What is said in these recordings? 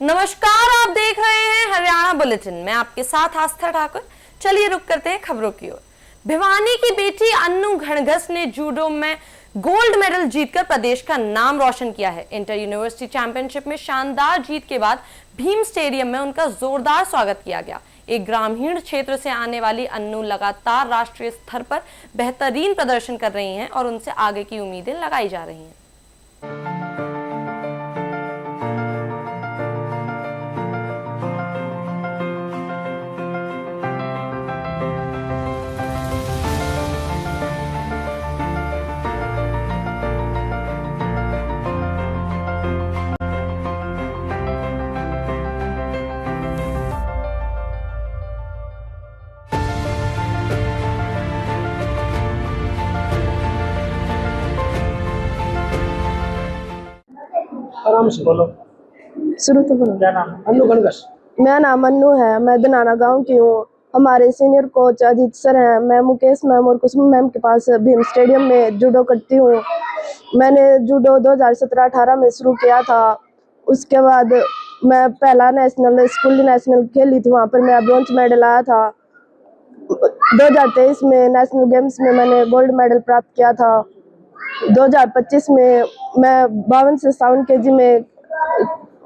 नमस्कार, आप देख रहे हैं हरियाणा बुलेटिन। मैं आपके साथ आस्था ठाकुर। चलिए रुक करते हैं खबरों की ओर। भिवानी की बेटी अन्नू घणघस ने जूडो में गोल्ड मेडल जीतकर प्रदेश का नाम रोशन किया है। इंटर यूनिवर्सिटी चैंपियनशिप में शानदार जीत के बाद भीम स्टेडियम में उनका जोरदार स्वागत किया गया। एक ग्रामीण क्षेत्र से आने वाली अन्नू लगातार राष्ट्रीय स्तर पर बेहतरीन प्रदर्शन कर रही हैं और उनसे आगे की उम्मीदें लगाई जा रही हैं। आराम से बोलो। शुरू तो बोलो। क्या नाम है? अन्नू घणघस। मेरा नाम अन्नू है। मैं दनाना गांव की हूँ। हमारे सीनियर कोच अजीत सर हैं। मैं मुकेश मैम और कुसुम मैम के पास भीम स्टेडियम में जूडो करती हूँ। मैंने जूडो 2017-18 में शुरू किया था। उसके बाद मैं पहला स्कूल नेशनल खेली थी। वहाँ पर मेरा ब्रॉन्ज मेडल आया था। 2023 में नेशनल गेम्स में मैंने गोल्ड मेडल प्राप्त किया था। 2025 में मैं 52 से 57 kg में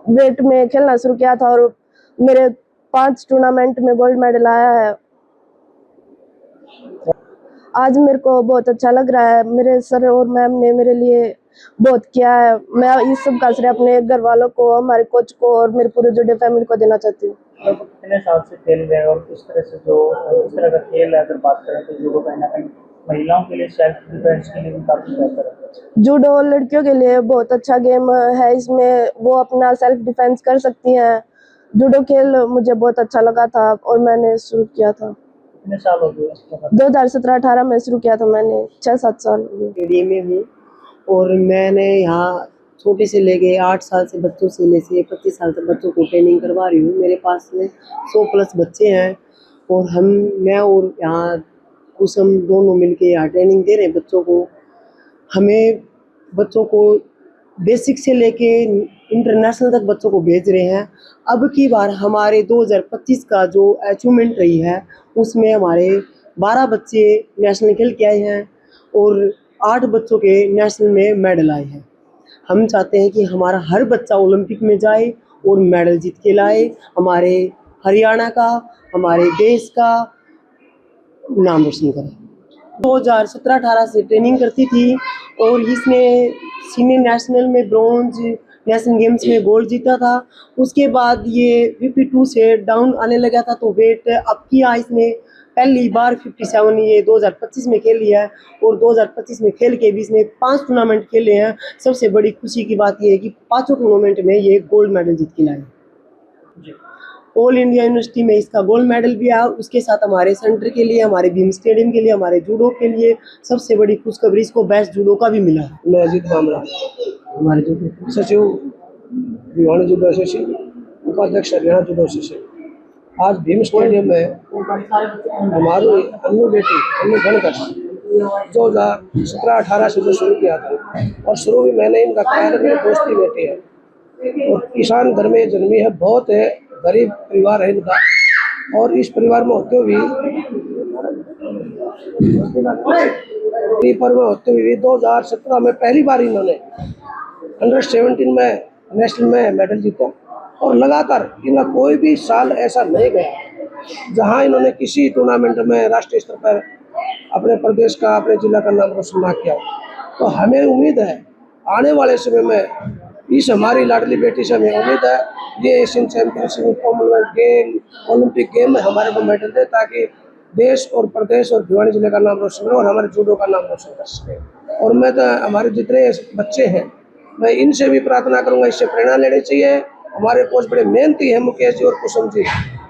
वेट में खेलना शुरू किया था और मेरे 5 टूर्नामेंट में गोल्ड मेडल आया है। आज मेरे को बहुत अच्छा लग रहा है। मेरे सर और मैम ने मेरे लिए बहुत किया है। मैं इस सब का श्रेय अपने घर वालों को, हमारे कोच को और मेरे पूरे जुड़े फैमिली को देना चाहती हूँ। कितने साल से खेल रहे हैं और किस तरह से इस तरह का खेल है? अगर बात करें तो जूडो कहीं ना कहीं महिलाओं के लिए सेल्फ डिफेंस के लिए भी काफी बेहतर है। जूडो लड़कियों के लिए बहुत अच्छा गेम है। इसमें वो अपना सेल्फ डिफेंस कर सकती हैं। जूडो खेल मुझे बहुत अच्छा लगा था और मैंने शुरू किया था। कितने साल हो गए? 2017-18 में शुरू किया था मैंने। 6-7 साल हो गए। में हूँ और मैंने यहाँ छोटे से लेके 8 साल से बच्चों से लेके 25 साल तक बच्चों को ट्रेनिंग करवा रही हूँ। मेरे पास में 100+ बच्चे हैं और मैं और यहाँ कुसुम दोनों मिलके यहाँ ट्रेनिंग दे रहे हैं बच्चों को। हमें बच्चों को बेसिक से लेके इंटरनेशनल तक बच्चों को भेज रहे हैं। अब की बार हमारे 2025 का जो अचीवमेंट रही है उसमें हमारे 12 बच्चे नेशनल खेल के आए हैं और 8 बच्चों के नेशनल में मेडल आए हैं। हम चाहते हैं कि हमारा हर बच्चा ओलंपिक में जाए और मेडल जीत के लाए। हमारे हरियाणा का, हमारे देश का नाम रोशन करें। 2017-18 से ट्रेनिंग करती थी और इसने सीनियर नेशनल में ब्रॉन्ज, नेशनल गेम्स में गोल्ड जीता था। उसके बाद ये VP2 से डाउन आने लगा था तो वेट अप किया इसने। पहली बार 57 ये 2025 में खेल लिया है और 2025 में खेल के भी इसने 5 टूर्नामेंट खेले हैं। सबसे बड़ी खुशी की बात यह है कि 5 टूर्नामेंट में ये गोल्ड मेडल जीत के लाए। ऑल इंडिया यूनिवर्सिटी में इसका गोल्ड मेडल भी आया। उसके साथ हमारे सेंटर के लिए, हमारे भीम स्टेडियम के लिए, हमारे जूडो के लिए सबसे बड़ी खुशखबरी इसको बेस्ट जूडो का भी मिला है। मैं अजीत मामला, हमारे जूडो सचिव, भिवानी जूडो एसोसिएशन, उपाध्यक्ष हरियाणा जूडो एसोसिएशन। आज भीम स्टेडियम में हमारी अन्नू बेटी अन्नू घणघस 2017-18 से जो शुरू किया था और शुरू में मैंने इनका कराया था। मेरी दोस्ती बेटी है और किसान घर में जन्मी है। बहुत है गरीब परिवार है इनका और इस परिवार में होते हुए 2017 में पहली बार इन्होंने अंडर 17 में नेशनल में मेडल जीता और लगातार इनका कोई भी साल ऐसा नहीं गया जहां इन्होंने किसी टूर्नामेंट में राष्ट्रीय स्तर पर अपने प्रदेश का, अपने जिला का नाम रोशन ना किया। तो हमें उम्मीद है आने वाले समय में इस हमारी लाडली बेटी से हमें उम्मीद है ये Asian championship, Commonwealth game, Olympic game में हमारे को मेडल दे ताकि देश और प्रदेश और भिवानी जिले का नाम रोशन करे और हमारे जूडो का नाम रोशन कर सके। और मैं तो हमारे जितने बच्चे हैं मैं इनसे भी प्रार्थना करूंगा, इससे प्रेरणा लेनी चाहिए। हमारे कोच बड़े मेहनती हैं मुकेश जी और कुसुम जी,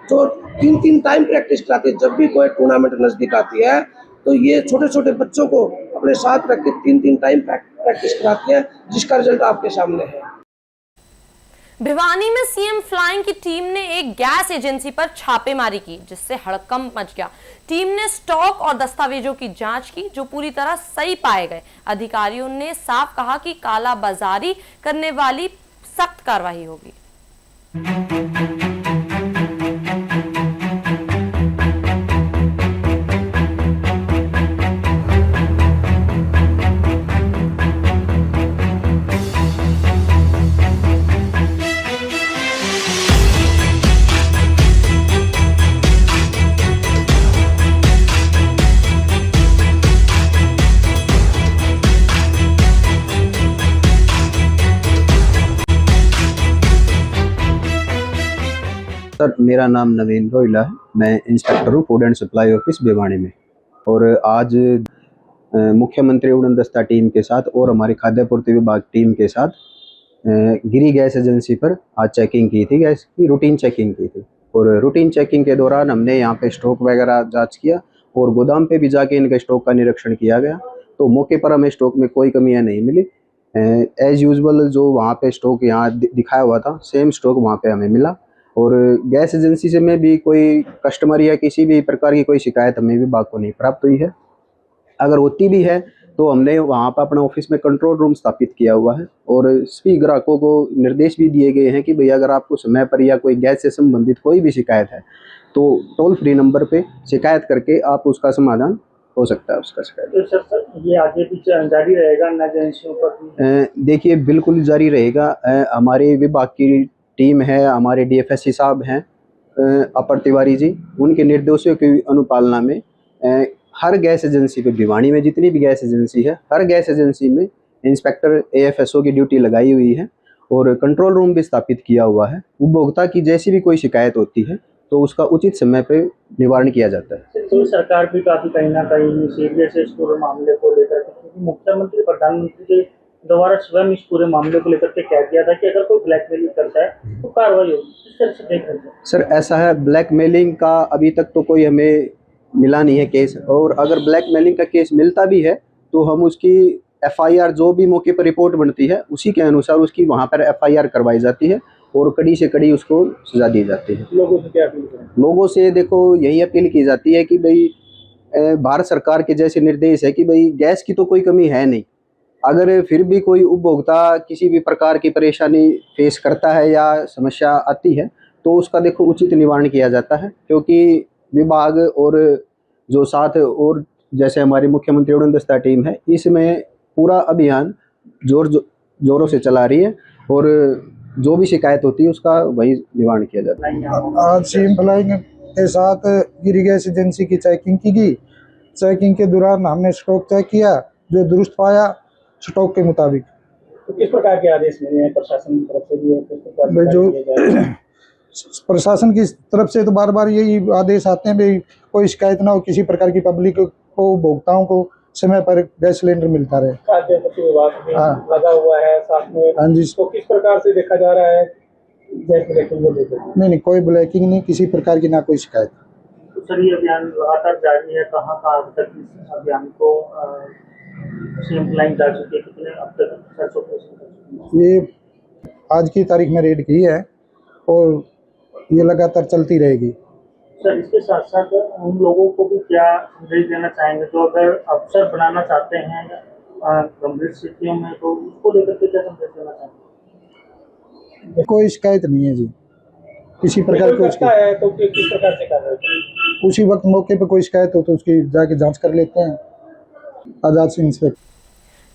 जो 3-3 टाइम प्रैक्टिस कराती है। जब भी कोई टूर्नामेंट नजदीक आती है तो ये छोटे छोटे बच्चों को अपने साथ रख के 3-3 टाइम प्रैक्टिस कराती है, जिसका रिजल्ट आपके सामने है। भिवानी में सीएम फ्लाइंग की टीम ने एक गैस एजेंसी पर छापेमारी की जिससे हड़कंप मच गया। टीम ने स्टॉक और दस्तावेजों की जांच की जो पूरी तरह सही पाए गए। अधिकारियों ने साफ कहा कि कालाबाजारी करने वाली सख्त कार्रवाई होगी। सर मेरा नाम नवीन रोहिला है। मैं इंस्पेक्टर हूँ food and supply office Bhiwani में। और आज मुख्यमंत्री उड़न दस्ता टीम के साथ और हमारी खाद्य पूर्ति विभाग टीम के साथ गिरी गैस एजेंसी पर आज चेकिंग की थी, गैस की रूटीन चेकिंग की थी। और रूटीन चेकिंग के दौरान हमने यहाँ पे स्टॉक वगैरह जांच किया और गोदाम पे भी जाके इनके स्टॉक का निरीक्षण किया गया। तो मौके पर हमें स्टॉक में कोई कमियां नहीं मिली। एज यूजुअल जो वहाँ पे स्टॉक यहाँ दिखाया हुआ था सेम स्टॉक वहाँ पे हमें मिला। और गैस एजेंसी से में भी कोई कस्टमर या किसी भी प्रकार की कोई शिकायत हमें विभाग को नहीं प्राप्त हुई है। अगर होती भी है तो हमने वहाँ पर अपने ऑफिस में कंट्रोल रूम स्थापित किया हुआ है और सभी ग्राहकों को निर्देश भी दिए गए हैं कि भैया अगर आपको समय पर या कोई गैस से संबंधित कोई भी शिकायत है तो टोल फ्री नंबर पे शिकायत करके आप उसका समाधान हो सकता है उसका शिकायत। तो सर ये आगे भी जारी रहेगा अन्य एजेंसियों पर भी? देखिए बिल्कुल जारी रहेगा। हमारे विभाग की टीम है, हमारे डीएफएससी साहब हैं अपर तिवारी जी, उनके निर्देशों की अनुपालना में हर गैस एजेंसी पे भिवानी में जितनी भी गैस एजेंसी है हर गैस एजेंसी में इंस्पेक्टर एएफएसओ की ड्यूटी लगाई हुई है और कंट्रोल रूम भी स्थापित किया हुआ है। उपभोक्ता की जैसी भी कोई शिकायत होती है तो उसका उचित समय पे निवारण किया जाता है। तो सरकार भी काफी कहीं ना कहीं सीरियस है इस पूरे मामले को लेकर, क्योंकि मुख्यमंत्री प्रधानमंत्री के दोबारा स्वयं इस पूरे मामले को लेकर के कह दिया था कि अगर कोई ब्लैकमेलिंग करता है तो कार्रवाई होगी। किस तरह से देख रहे हैं सर? ऐसा है, ब्लैकमेलिंग का अभी तक तो कोई हमें मिला नहीं है केस, और अगर ब्लैकमेलिंग का केस मिलता भी है तो हम उसकी एफआईआर जो भी मौके पर रिपोर्ट बनती है उसी के अनुसार उसकी वहाँ पर एफआईआर करवाई जाती है और कड़ी से कड़ी उसको सजा दी जाती है। लोगों से क्या अपील करें? लोगों से देखो यही अपील की जाती है कि भाई भारत सरकार के जैसे निर्देश है कि भाई गैस की तो कोई कमी है नहीं, अगर फिर भी कोई उपभोक्ता किसी भी प्रकार की परेशानी फेस करता है या समस्या आती है तो उसका देखो उचित निवारण किया जाता है। क्योंकि विभाग और जो साथ और जैसे हमारी मुख्यमंत्री उड़न दस्ता टीम है इसमें पूरा अभियान जोरों से चला रही है और जो भी शिकायत होती है उसका वही निवारण किया जाता है। आज सीएम फ्लाइंग के साथ गिरी गैस एजेंसी की चेकिंग की गई। चेकिंग के दौरान हमने स्टॉक चेक किया जो दुरुस्त पाया स्टॉक के मुताबिक। तो किस प्रकार के आदेश मिले हैं प्रशासन की तरफ से भी? जो प्रशासन की तरफ से तो बार बार यही आदेश आते हैं भाई कोई शिकायत ना हो, किसी प्रकार की पब्लिक को उपभोक्ताओं को समय पर गैस सिलेंडर मिलता रहे। खाद्य पूर्ति विभाग भी लगा हुआ है साथ में। हाँ जी। तो किस प्रकार से देखा जा रहा है गैस ब्लैकिंग को लेकर? नहीं, कोई ब्लैकिंग नहीं, किसी प्रकार की ना कोई शिकायत। तो सर ये अभियान लगातार जारी है, कहाँ कहाँ अब तक इस अभियान को सीएम फ्लाइंग जा चुकी है, कितने अब तक सर्च ऑपरेशन कर चुकी है? ये आज की तारीख में रेड की है और ये लगातार चलती रहेगी। सर इसके साथ साथ उन लोगों को भी क्या संदेश देना चाहेंगे जो अगर अवसर बनाना चाहते हैं गंभीर स्थितियों में, तो उसको लेकर के क्या संदेश देना चाहेंगे? कोई शिकायत नहीं है जी, किसी प्रकार की है तो किस प्रकार से कर रहे हैं? उसी वक्त मौके पे कोई शिकायत हो तो उसकी जाके जांच कर लेते हैं। आजाद सिंह इंस्पेक्टर।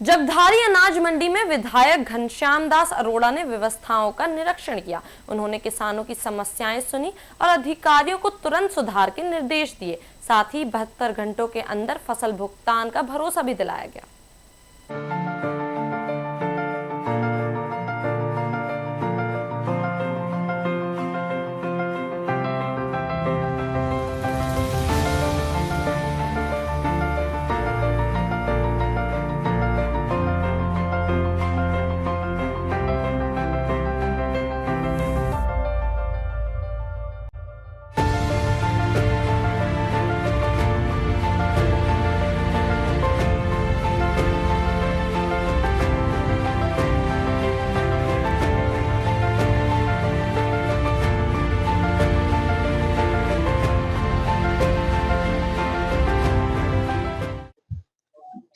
जगधारी अनाज मंडी में विधायक घनश्याम दास अरोड़ा ने व्यवस्थाओं का निरीक्षण किया। उन्होंने किसानों की समस्याएं सुनी और अधिकारियों को तुरंत सुधार के निर्देश दिए। साथ ही 72 घंटों के अंदर फसल भुगतान का भरोसा भी दिलाया गया।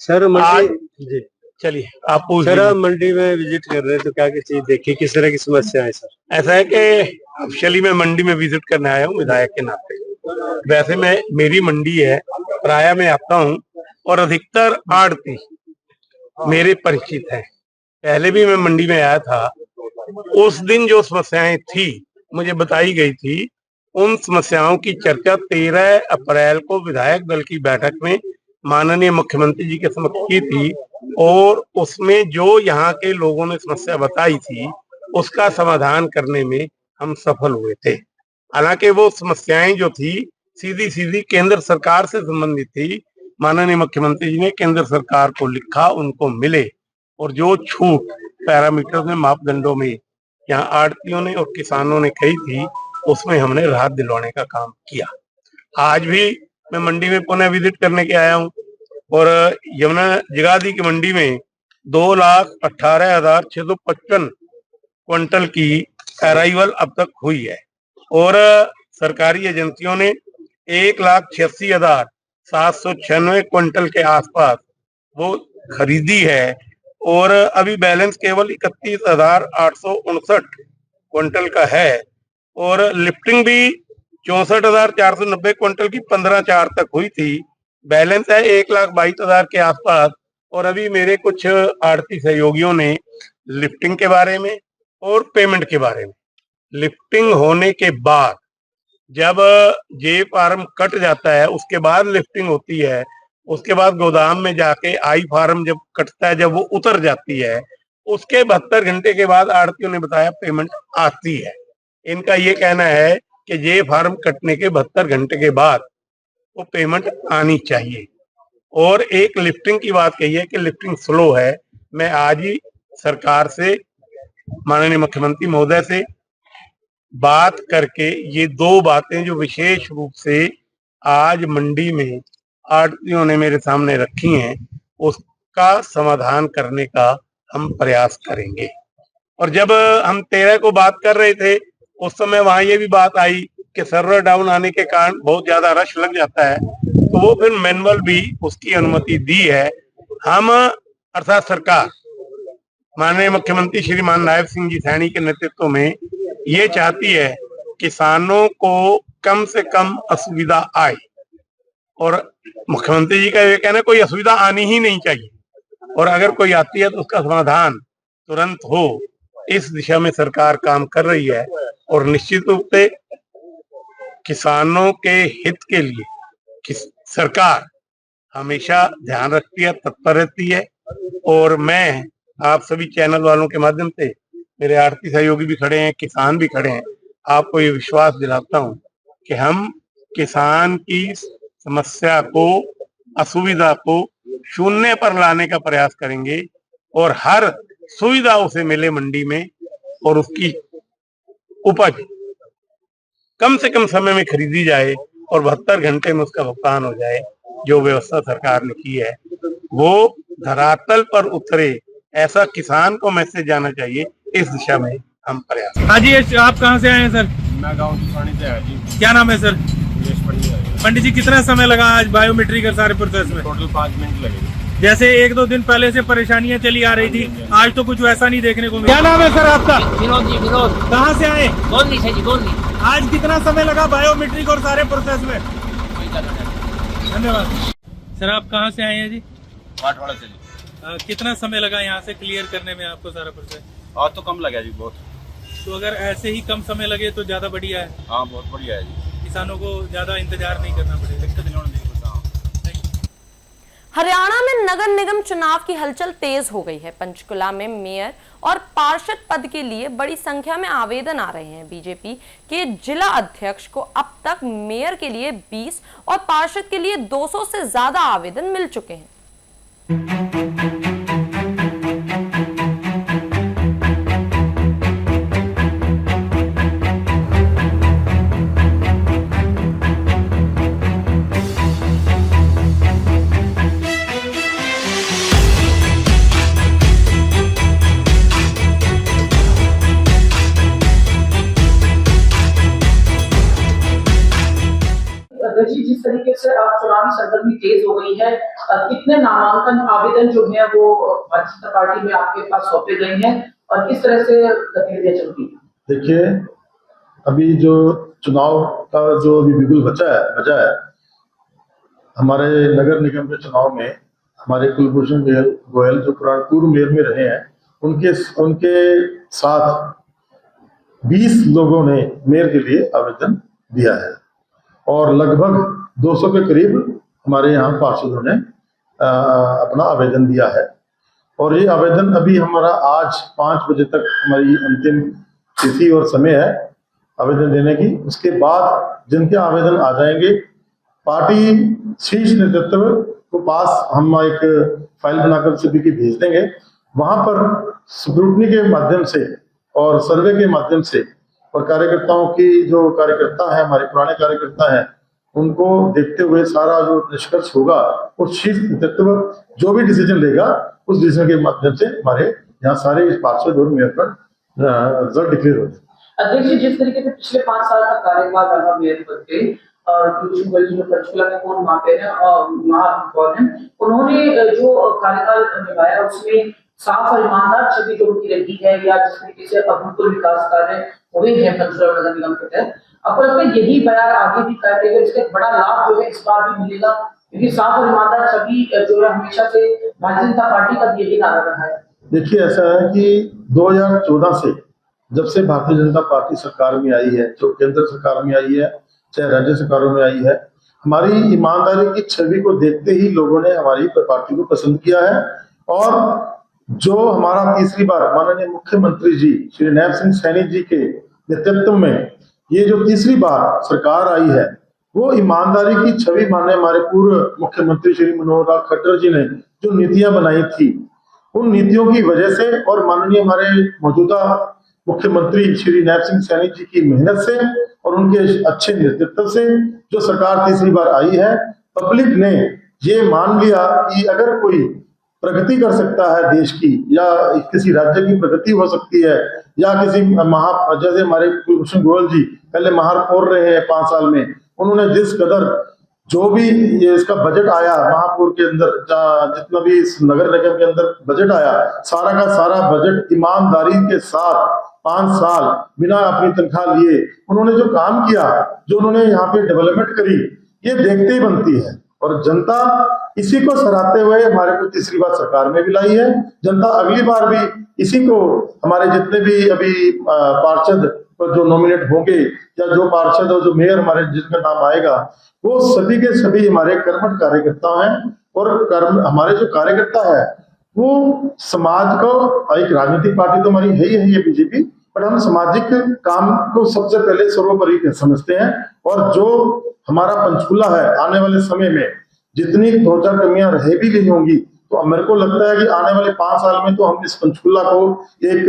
सर मंडी जी चलिए आप पूछ सर लीजिए। आप मंडी में विजिट कर रहे हैं तो क्या क्या चीज देखी, किस तरह की समस्या है सर? ऐसा है कि ऑफिशियली मैं मंडी में विजिट करने आया हूँ विधायक के नाते। वैसे मैं मेरी मंडी है, प्रायः मैं आता हूँ और अधिकतर आड़ती मेरे परिचित हैं। पहले भी मैं मंडी में आया था, उस दिन जो समस्याएं थी मुझे बताई गई थी, उन समस्याओं की चर्चा 13 अप्रैल को विधायक दल की बैठक में माननीय मुख्यमंत्री जी के समक्ष की थी और उसमें जो यहाँ के लोगों ने समस्या बताई थी उसका समाधान करने में हम सफल हुए थे। हालांकि वो समस्याएं जो थी सीधी सीधी केंद्र सरकार से संबंधित थी। माननीय मुख्यमंत्री जी ने केंद्र सरकार को लिखा, उनको मिले और जो छूट पैरामीटर में मापदंडों में यहाँ आड़तियों ने और किसानों ने कही थी उसमें हमने राहत दिलवाने का काम किया। आज भी मैं मंडी में पुनः विजिट करने के आया हूँ और यमुना जगाधी की मंडी में 2,18,655 क्विंटल की अराइवल अब तक हुई है और सरकारी एजेंसियों ने 1,86,796 क्विंटल के आसपास वो खरीदी है और अभी बैलेंस केवल 31,859 क्विंटल का है और लिफ्टिंग भी 64,490 क्विंटल की 15/4 तक हुई थी। बैलेंस है 1,22,000 के आसपास और अभी मेरे कुछ आड़ती सहयोगियों ने लिफ्टिंग के बारे में और पेमेंट के बारे में, लिफ्टिंग होने के बाद जब जे फार्म कट जाता है उसके बाद लिफ्टिंग होती है, उसके बाद गोदाम में जाके आई फार्म जब कटता है, जब वो उतर जाती है उसके 72 घंटे के बाद आड़तियों ने बताया पेमेंट आती है। इनका ये कहना है कि जे फार्म कटने के 72 घंटे के बाद वो पेमेंट आनी चाहिए और एक लिफ्टिंग की बात कही है कि लिफ्टिंग स्लो है। मैं आज ही सरकार से, माननीय मुख्यमंत्री महोदय से बात करके ये दो बातें जो विशेष रूप से आज मंडी में आड़तियों ने मेरे सामने रखी हैं उसका समाधान करने का हम प्रयास करेंगे। और जब हम 13 को बात कर रहे थे उस समय वहां ये भी बात आई कि सर्वर डाउन आने के कारण बहुत ज्यादा रश लग जाता है, तो वो फिर मैनुअल भी उसकी अनुमति दी है। हम अर्थात सरकार माननीय मुख्यमंत्री श्रीमान नायब सिंह जी सैनी के नेतृत्व में ये चाहती है किसानों को कम से कम असुविधा आए और मुख्यमंत्री जी का ये कहना है कोई असुविधा आनी ही नहीं चाहिए और अगर कोई आती है तो उसका समाधान तुरंत हो। इस दिशा में सरकार काम कर रही है और निश्चित रूप से किसानों के हित के लिए सरकार हमेशा ध्यान रखती है, तत्पर रहती है। और मैं आप सभी चैनल वालों के माध्यम से, मेरे आड़ती सहयोगी भी खड़े हैं, किसान भी खड़े हैं, आपको ये विश्वास दिलाता हूं कि हम किसान की समस्या को, असुविधा को शून्य पर लाने का प्रयास करेंगे और हर सुविधा उसे मिले मंडी में और उसकी उपज कम से कम समय में खरीदी जाए और 72 घंटे में उसका भुगतान हो जाए। जो व्यवस्था सरकार ने की है वो धरातल पर उतरे, ऐसा किसान को मैसेज जाना चाहिए। इस दिशा में हम प्रयास। हाँ जी, आप कहाँ से आए हैं सर? मैं गांव की से आया जी। क्या नाम है सर? पंडित। पंडित जी, कितना समय लगा आज बायोमेट्रिक का सारे प्रोसेस में? टोटल 5 मिनट लगे। जैसे 1-2 दिन पहले से परेशानियां चली आ रही थी, आज तो कुछ वैसा नहीं देखने को मिला। क्या नाम है सर आपका? विनोद जी, विनोद। कहाँ से आए? गोलनी से जी, गोलनी। आज कितना समय लगा बायोमेट्रिक और सारे प्रोसेस में? धन्यवाद। सर आप कहाँ से आए हैं जी? बाटवाड़ा से जी। कितना समय लगा यहाँ से क्लियर करने में आपको सारा प्रोसेस? आज तो कम लगा जी बहुत। तो अगर ऐसे ही कम समय लगे तो ज्यादा बढ़िया है। हाँ बहुत बढ़िया है जी, किसानों को ज्यादा इंतजार नहीं करना पड़ेगा। दिक्कत नहीं होने देगी। हरियाणा में नगर निगम चुनाव की हलचल तेज हो गई है। पंचकुला में मेयर और पार्षद पद के लिए बड़ी संख्या में आवेदन आ रहे हैं। बीजेपी के जिला अध्यक्ष को अब तक मेयर के लिए 20 और पार्षद के लिए 200 से ज्यादा आवेदन मिल चुके हैं। जिस तरीके से अब चुनावी सरगर्मी तेज हो गई है, कितने नामांकन आवेदन जो है वो भारतीय जनता पार्टी में आपके पास सौंपे गए हैं और किस तरह से गतिविधियां चल रही है? देखिए, अभी जो चुनाव का जो अभी बिगुल बचा है, हमारे नगर निगम के चुनाव में हमारे कुलभूषण गोयल जो पूर्व मेयर में रहे हैं, उनके साथ 20 लोगों ने मेयर के लिए आवेदन दिया है और लगभग 200 के करीब हमारे यहाँ पार्षदों ने अपना आवेदन दिया है। और ये आवेदन अभी हमारा आज 5 बजे तक हमारी अंतिम तिथि और समय है आवेदन देने की। उसके बाद जिनके आवेदन आ जाएंगे, पार्टी शीर्ष नेतृत्व को पास हम एक फाइल बनाकर सभी की भेज देंगे। वहां पर स्क्रूटनी के माध्यम से और सर्वे के माध्यम से और कार्यकर्ताओं की जो कार्यकर्ता है, हमारे पुराने कार्यकर्ता हैं, उनको देखते हुए सारा जो निष्कर्ष होगा, उस शीर्ष नेतृत्व जो भी डिसीजन लेगा, उस डिसीजन के माध्यम से हमारे यहाँ सारे पार्षद और मेयर पर रिजल्ट डिक्लेयर हो जाए। अध्यक्ष जी, जिस तरीके से पिछले 5 साल का कार्यकाल रहा मेयर पद पे और पंचकुला के कौन महापौर हैं और महापौर हैं, उन्होंने जो कार्यकाल निभाया उसमें साफ और ईमानदार छवि जो उनकी रही है, या जिस तरीके से अभूतपूर्व विकास कार्य हुए हैं पंचकुला नगर निगम के तहत, अब लगता है यही बयान आगे भी कायम रहेगा, इसका एक बड़ा लाभ जो है इस बार भी मिलेगा, क्योंकि साफ और ईमानदार छवि जो है हमेशा से भारतीय जनता पार्टी का यही नारा रहा है। देखिए, ऐसा है कि 2014 से जब से भारतीय जनता पार्टी सरकार में आई है, जो केंद्र सरकार में आई है चाहे राज्य सरकारों में आई है, हमारी ईमानदारी की छवि को देखते ही लोगों ने हमारी पार्टी को पसंद किया है। और जो हमारा तीसरी बार माननीय मुख्यमंत्री जी श्री नैब सिंह सैनी जी के नेतृत्व में ये जो तीसरी बार सरकार आई है, वो ईमानदारी की छवि माने हमारे पूर्व मुख्यमंत्री श्री मनोहर लाल खट्टर जी ने जो नीतियां बनाई थी, उन नीतियों की वजह से और माननीय हमारे मौजूदा मुख्यमंत्री श्री नैब सिंह सैनी जी की मेहनत से और उनके अच्छे नेतृत्व से जो सरकार तीसरी बार आई है, पब्लिक ने ये मान लिया कि अगर कोई प्रगति कर सकता है देश की, या किसी राज्य की प्रगति हो सकती है, या किसी जैसे हमारे कुलभूषण गोयल जी पहले महापौर रहे हैं 5 साल में, उन्होंने जिस कदर जो भी ये इसका बजट आया महापौर के अंदर, जितना भी इस नगर निगम के अंदर बजट आया, सारा का सारा बजट ईमानदारी के साथ 5 साल बिना अपनी तनख्वाह लिए उन्होंने जो काम किया, जो उन्होंने यहाँ पे डेवलपमेंट करी, ये देखते ही बनती है। और जनता इसी को सराहते हुए हमारे को तीसरी बार सरकार में भी लाई है। जनता अगली बार भी इसी को, हमारे जितने भी अभी पार्षद जो नॉमिनेट होंगे या जो पार्षद और जो मेयर हमारे जिनका नाम आएगा, वो सभी के सभी हमारे कर्मठ कार्यकर्ता हैं। और हमारे जो कार्यकर्ता है वो समाज को, एक राजनीतिक पार्टी तो हमारी है ही है ये बीजेपी, पर हम सामाजिक काम को सबसे पहले सर्वोपरि समझते हैं। और जो हमारा पंचकुला है, आने वाले समय में जितनी 2-4 कमियां रह भी गई होंगी, तो मेरे को लगता है कि आने वाले 5 साल में तो हम इस पंचकुला को एक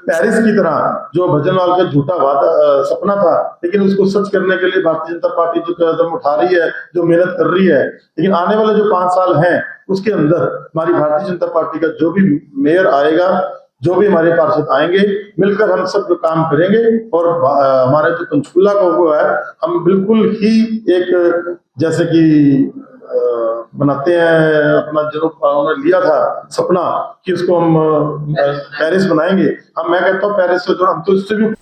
पेरिस की तरह, जो भजनलाल का झूठा सपना था, लेकिन उसको सच करने के लिए भारतीय जनता पार्टी जो कदम उठा रही है, जो मेहनत कर रही है, लेकिन आने वाले जो 5 साल हैं उसके अंदर हमारी भारतीय जनता पार्टी का जो भी मेयर आएगा, जो भी हमारे पार्षद आएंगे, मिलकर हम सब काम करेंगे। और हमारे जो पंचकुला को वो है, हम बिल्कुल ही एक जैसे कि बनाते हैं अपना, जो उन्होंने लिया था सपना कि उसको हम पेरिस बनाएंगे, मैं कहता हूँ पेरिस से हम तो इससे भी।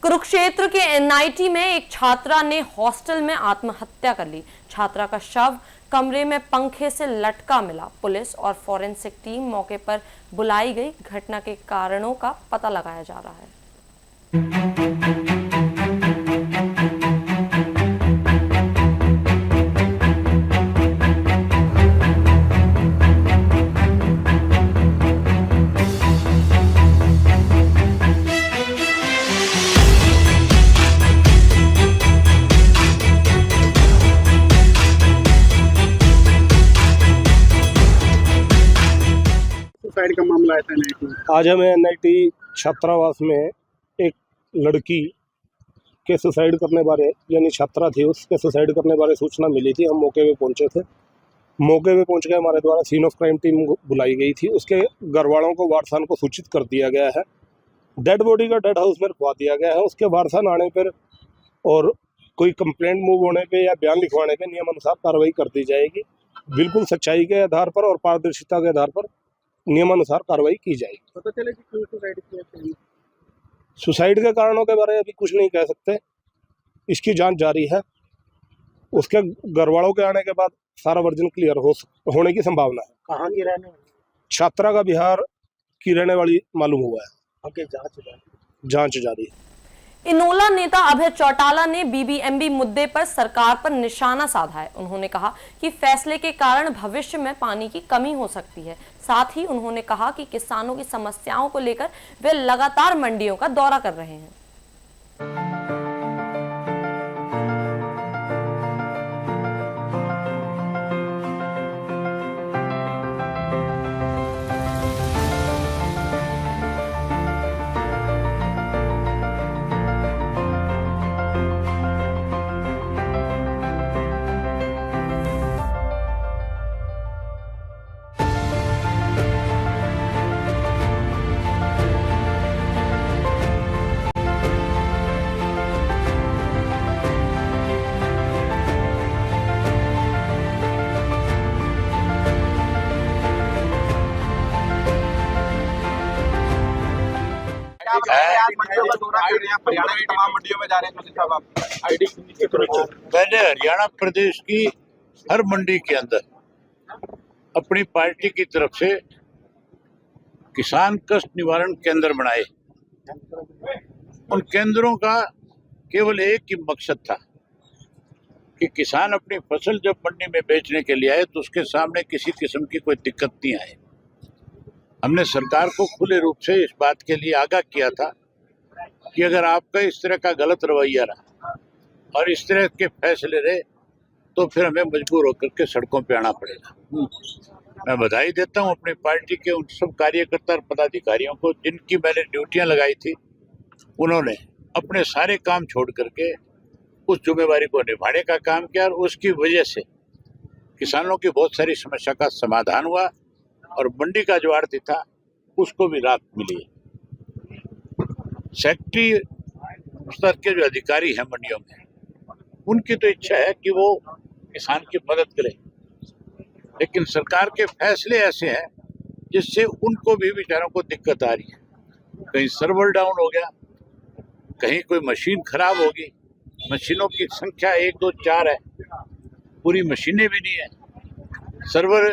कुरुक्षेत्र के एनआईटी में एक छात्रा ने हॉस्टल में आत्महत्या कर ली। छात्रा का शव कमरे में पंखे से लटका मिला। पुलिस और फॉरेंसिक टीम मौके पर बुलाई गई। घटना के कारणों का पता लगाया जा रहा है। सुसाइड का मामला है एनआईटी। आज हमें एनआईटी छात्रावास में एक लड़की के सुसाइड करने बारे, यानी छात्रा थी, उसके सुसाइड करने बारे सूचना मिली थी। हम मौके पे पहुंचे थे। मौके पे पहुंच के हमारे द्वारा सीन ऑफ क्राइम टीम बुलाई गई थी। उसके घर वालों को, वारसान को सूचित कर दिया गया है। डेड बॉडी का डेड हाउस में रखवा दिया गया है। उसके वारसान आने पर और कोई कंप्लेंट मूव होने पे या बयान लिखवाने पे नियमानुसार कार्रवाई कर दी जाएगी। बिल्कुल सच्चाई के आधार पर और पारदर्शिता के आधार पर नियमानुसार कार्रवाई की जाएगी। पता चले कि क्यों सुसाइड किया? सुसाइड के कारणों के बारे में अभी कुछ नहीं कह सकते, इसकी जांच जारी है। उसके घर वालों के आने के बाद सारा वर्जन क्लियर होने की संभावना है। कहाँ की रहने वाली? छात्रा का बिहार की रहने वाली मालूम हुआ है। आगे जांच जारी है। इनोला नेता अभय चौटाला ने बीबीएमबी मुद्दे पर सरकार पर निशाना साधा है। उन्होंने कहा कि फैसले के कारण भविष्य में पानी की कमी हो सकती है। साथ ही उन्होंने कहा कि किसानों की समस्याओं को लेकर वे लगातार मंडियों का दौरा कर रहे हैं। हरियाणा की तमाम मंडियों में जा रहे हैं। मैंने हरियाणा प्रदेश की हर मंडी के अंदर अपनी पार्टी की तरफ से किसान कष्ट निवारण केंद्र बनाए। उन केंद्रों का केवल एक ही मकसद था कि किसान अपनी फसल जब मंडी में बेचने के लिए आए तो उसके सामने किसी किस्म की कोई दिक्कत नहीं आए। हमने सरकार को खुले रूप से इस बात के लिए आगाह किया था कि अगर आपका इस तरह का गलत रवैया रहा और इस तरह के फैसले रहे तो फिर हमें मजबूर होकर के सड़कों पे आना पड़ेगा। मैं बधाई देता हूं अपनी पार्टी के उन सब कार्यकर्ता और पदाधिकारियों को जिनकी मैंने ड्यूटियां लगाई थी। उन्होंने अपने सारे काम छोड़ करके उस जिम्मेवारी को निभाने का काम किया और उसकी वजह से किसानों की बहुत सारी समस्या का समाधान हुआ और मंडी का जो आड़ती था उसको भी राहत मिली है। सेक्रेटरी स्तर के जो अधिकारी हैं मंडियों में, उनकी तो इच्छा है कि वो किसान की मदद करें, लेकिन सरकार के फैसले ऐसे हैं जिससे उनको भी बेचारों को दिक्कत आ रही है। कहीं सर्वर डाउन हो गया, कहीं कोई मशीन खराब होगी। मशीनों की संख्या 1, 2, 4 है, पूरी मशीनें भी नहीं है। सर्वर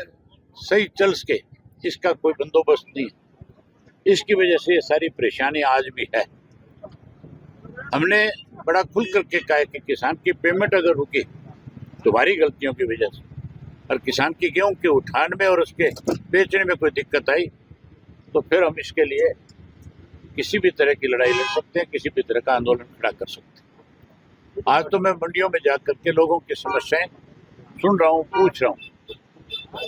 सही चल सके इसका कोई बंदोबस्त नहीं है। इसकी वजह से ये सारी परेशानी आज भी है। हमने बड़ा खुल करके कहा कि किसान की पेमेंट अगर रुकी तुम्हारी गलतियों की वजह से और किसान की गेहूं के उठान में और उसके बेचने में कोई दिक्कत आई तो फिर हम इसके लिए किसी भी तरह की लड़ाई लड़ सकते हैं, किसी भी तरह का आंदोलन खड़ा कर सकते हैं। आज तो मैं मंडियों में जाकर के लोगों की समस्याएं सुन रहा हूँ, पूछ रहा हूँ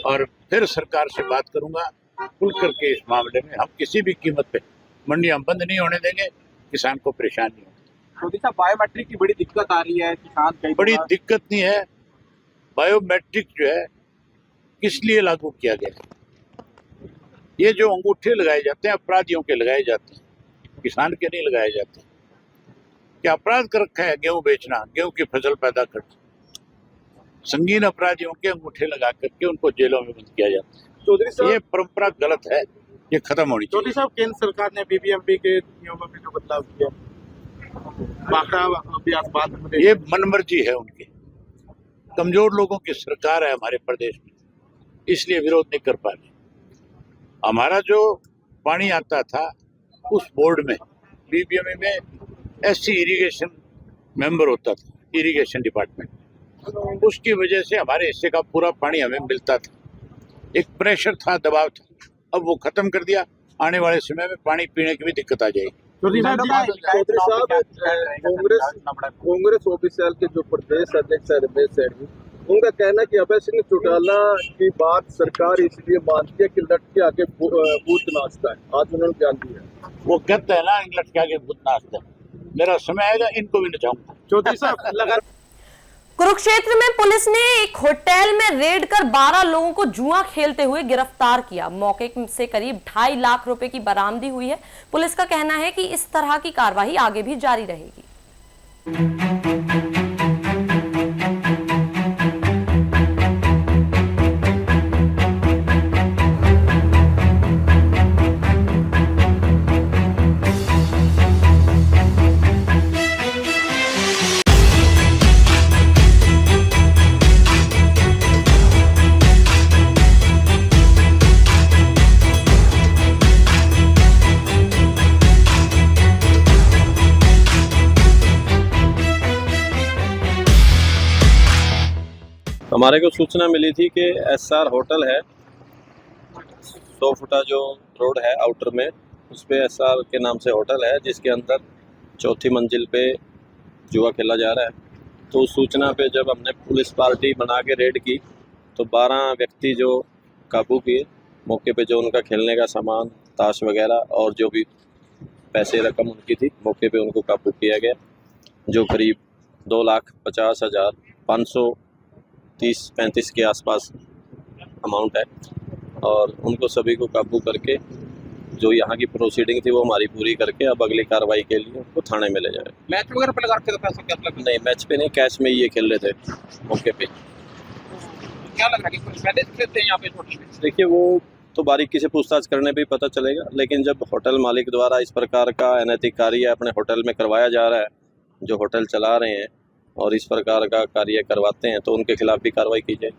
और फिर सरकार से बात करूंगा खुल करके। इस मामले में हम किसी भी कीमत पे मंडियां बंद नहीं होने देंगे, किसान को परेशान नहीं होगी। बायोमेट्रिक की बड़ी दिक्कत आ रही है, किसान बड़ी दिक्कत नहीं है। बायोमेट्रिक जो है किस लिए लागू किया गया है? ये जो अंगूठे लगाए जाते हैं अपराधियों के लगाए जाते हैं, किसान के नहीं लगाए जाते। क्या अपराध कर रखा है गेहूं बेचना, गेहूं की फसल पैदा करना? संगीन अपराधियों के अंगूठे लगा करके उनको जेलों में बंद किया जाता है। चौधरी साहब, ये परंपरा गलत है, ये खत्म होनी चाहिए। चौधरी साहब, केंद्र सरकार ने बीबीएमबी के नियमों में जो बदलाव किया, ये मनमर्जी है उनकी। कमजोर लोगों की सरकार है हमारे प्रदेश में, इसलिए विरोध नहीं कर पा रहे। हमारा जो पानी आता था उस बोर्ड में बीबीएमबी में एससी इरिगेशन मेंबर होता था, इरिगेशन डिपार्टमेंट, उसकी वजह से हमारे हिस्से का पूरा पानी हमें मिलता था। एक प्रेशर था, दबाव था, अब वो खत्म कर दिया। आने वाले समय में पानी पीने की भी दिक्कत आ जाएगी। कांग्रेस ऑफिशियल के जो प्रदेश अध्यक्ष है रमेश सैनी, उनका कहना कि अभय सिंह चौटाला की बात सरकार इसलिए मानती है कि लट के आगे भूत नाचता है। आज उन्होंने बयान दिया, वो कहते हैं ना लट के आगे भूत नाचता है। मेरा समय आएगा इनको भी नचाऊंगा। चौधरी साहब, कुरुक्षेत्र में पुलिस ने एक होटल में रेड कर 12 लोगों को जुआ खेलते हुए गिरफ्तार किया। मौके से करीब 2.5 लाख रुपए की बरामदी हुई है। पुलिस का कहना है कि इस तरह की कार्रवाई आगे भी जारी रहेगी। हमारे को सूचना मिली थी कि SR होटल है, 100 फुटा जो रोड है आउटर में, उस पे SR के नाम से होटल है, जिसके अंदर चौथी मंजिल पे जुआ खेला जा रहा है। तो उस सूचना पे जब हमने पुलिस पार्टी बना के रेड की तो 12 व्यक्ति जो काबू किए, मौके पे जो उनका खेलने का सामान, ताश वगैरह और जो भी पैसे रकम उनकी थी, मौके पे उनको काबू किया गया, जो करीब 2,50,000 530-35 के आसपास अमाउंट है। और उनको सभी को काबू करके जो यहाँ की प्रोसीडिंग थी वो हमारी पूरी करके अब अगली कार्रवाई के लिए उनको थाने में ले जाए। मैच वगैरह पे लगा के पैसा क्या लगा? नहीं, मैच पे नहीं, कैश में ये खेल रहे थे मौके पे। क्या लग रहा है कि कुछ पहले से थे यहाँ पे होटल में? देखिए वो तो बारीकी से पूछताछ करने पे ही पता चलेगा, लेकिन जब होटल मालिक द्वारा इस प्रकार का अनैतिक कार्य अपने होटल में करवाया जा रहा है, जो होटल चला रहे हैं और इस प्रकार का कार्य करवाते हैं, तो उनके खिलाफ भी कार्रवाई की जाए।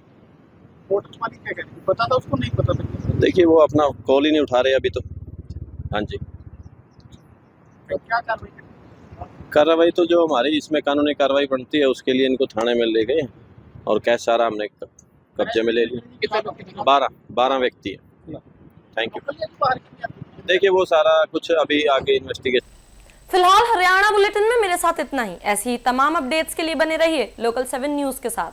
होटल मालिक क्या कह रहे हैं? पता था उसको, नहीं पता था? देखिए वो अपना कॉल ही नहीं उठा रहे अभी तो। हाँ जी, क्या कार्रवाई तो जो हमारी इसमें कानूनी कार्रवाई बनती है उसके लिए इनको थाने में ले गए और कैश सारा हमने कब्जे में ले लिया। 12 व्यक्ति है। Thank you. देखिए वो सारा कुछ अभी आगे इन्वेस्टिगेशन। फिलहाल हरियाणा बुलेटिन में मेरे साथ इतना ही। ऐसी ही तमाम अपडेट्स के लिए बने रहिए लोकल 7 न्यूज के साथ।